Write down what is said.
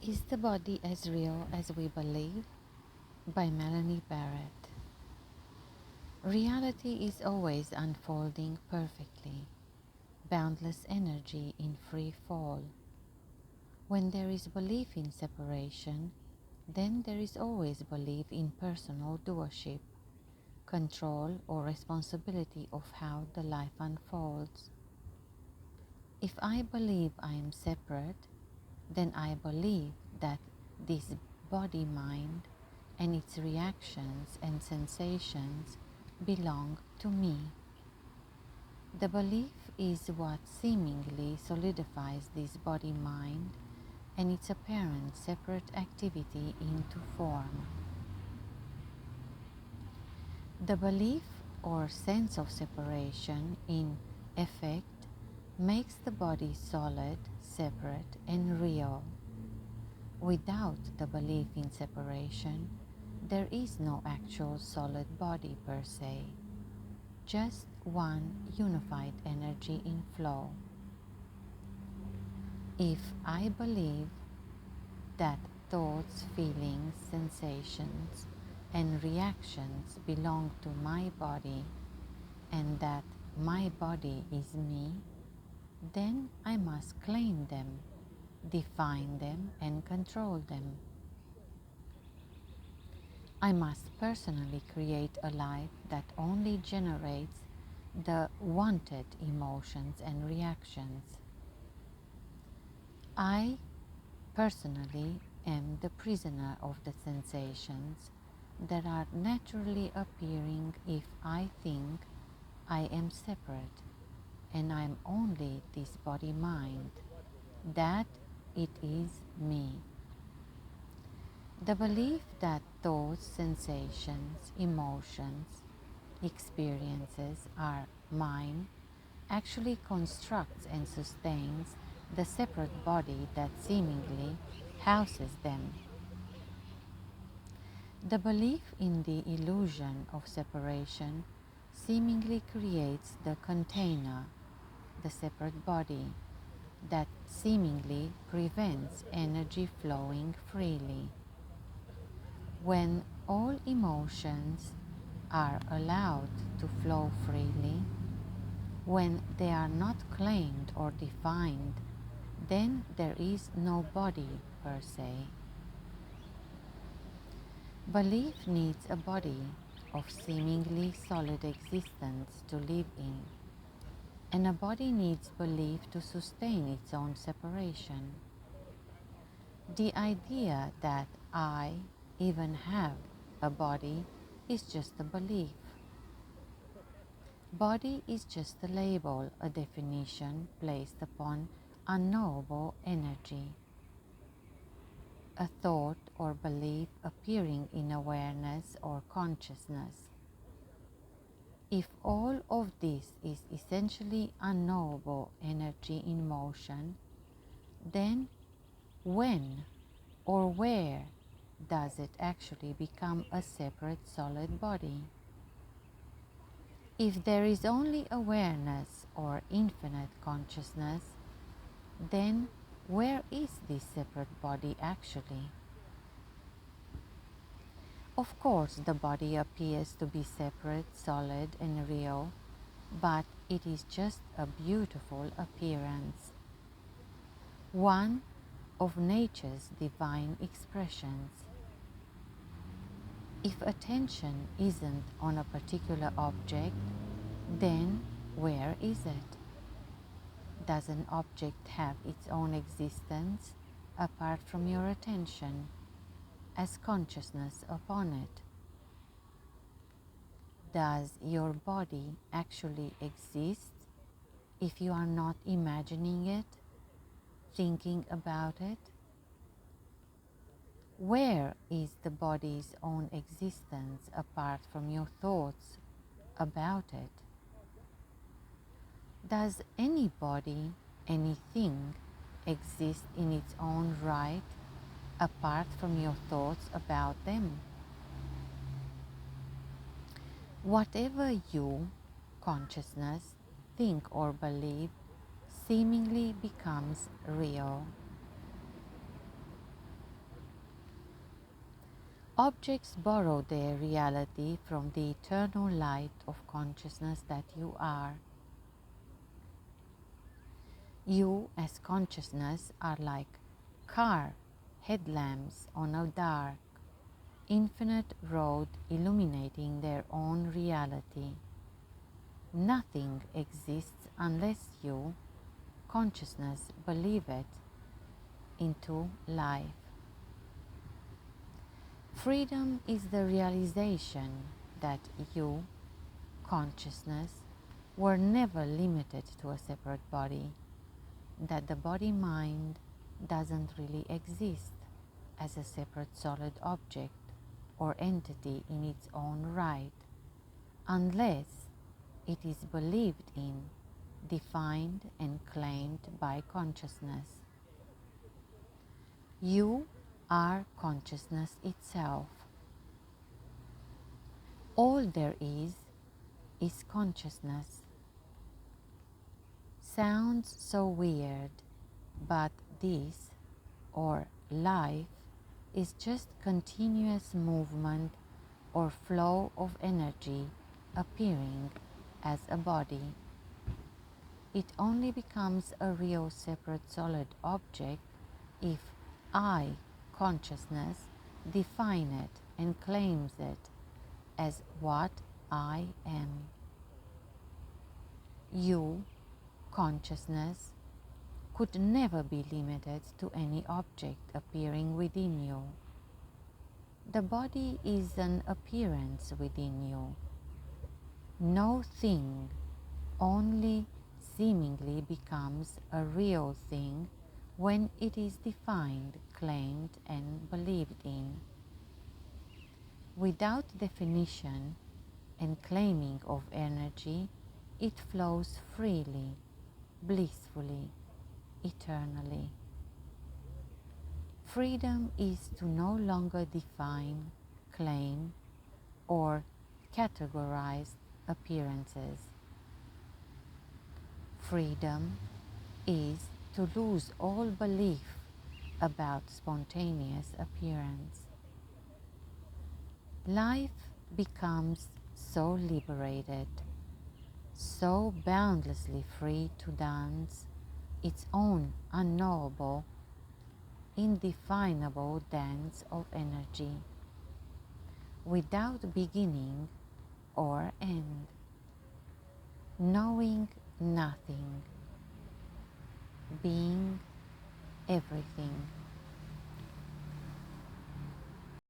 Is the body as real as we believe? By Melanie Barrett. Reality is always unfolding perfectly. Boundless energy in free fall. When there is belief in separation, then there is always belief in personal doership, control or responsibility of how the life unfolds. If I believe I am separate, then I believe that this body-mind and its reactions and sensations belong to me. The belief is what seemingly solidifies this body-mind and its apparent separate activity into form. The belief or sense of separation in effect makes the body solid, separate and real. Without the belief in separation, there is no actual solid body per se, just one unified energy in flow. If I believe that thoughts, feelings, sensations, and reactions belong to my body and that my body is me, then I must claim them, define them, and control them. I must personally create a life that only generates the wanted emotions and reactions. I personally am the prisoner of the sensations that are naturally appearing if I think I am separate and I am only this body-mind, that it is me. The belief that thoughts, sensations, emotions, experiences are mine actually constructs and sustains the separate body that seemingly houses them. The belief in the illusion of separation seemingly creates the container, the separate body, that seemingly prevents energy flowing freely. When all emotions are allowed to flow freely, when they are not claimed or defined, then there is no body per se. Belief needs a body of seemingly solid existence to live in, and a body needs belief to sustain its own separation. The idea that I even have a body is just a belief. Body is just a label, a definition placed upon unknowable energy. A thought or belief appearing in awareness or consciousness. If all of this is essentially unknowable energy in motion, then when or where does it actually become a separate solid body? If there is only awareness or infinite consciousness, then where is this separate body actually? Of course, the body appears to be separate, solid and real, but it is just a beautiful appearance. One of nature's divine expressions. If attention isn't on a particular object, then where is it? Does an object have its own existence apart from your attention as consciousness upon it? Does your body actually exist if you are not imagining it, thinking about it? Where is the body's own existence apart from your thoughts about it? Does any body, anything, exist in its own right apart from your thoughts about them? Whatever you, consciousness, think or believe seemingly becomes real. Objects borrow their reality from the eternal light of consciousness that you are. You as consciousness are like car headlamps on a dark, infinite road illuminating their own reality. Nothing exists unless you, consciousness, believe it into life. Freedom is the realization that you, consciousness, were never limited to a separate body, that the body-mind doesn't really exist as a separate solid object or entity in its own right, unless it is believed in, defined and claimed by consciousness. You are consciousness itself. All there is consciousness. Sounds so weird, but this, or life, is just continuous movement or flow of energy appearing as a body. It only becomes a real separate solid object if I, consciousness, define it and claims it as what I am. You, consciousness, could never be limited to any object appearing within you. The body is an appearance within you. No thing only seemingly becomes a real thing when it is defined, claimed, and believed in. Without definition and claiming of energy, it flows freely, blissfully, eternally. Freedom is to no longer define, claim, or categorize appearances. Freedom is to lose all belief about spontaneous appearance. Life becomes so liberated, so boundlessly free to dance its own unknowable, indefinable dance of energy, without beginning or end, knowing nothing, being everything.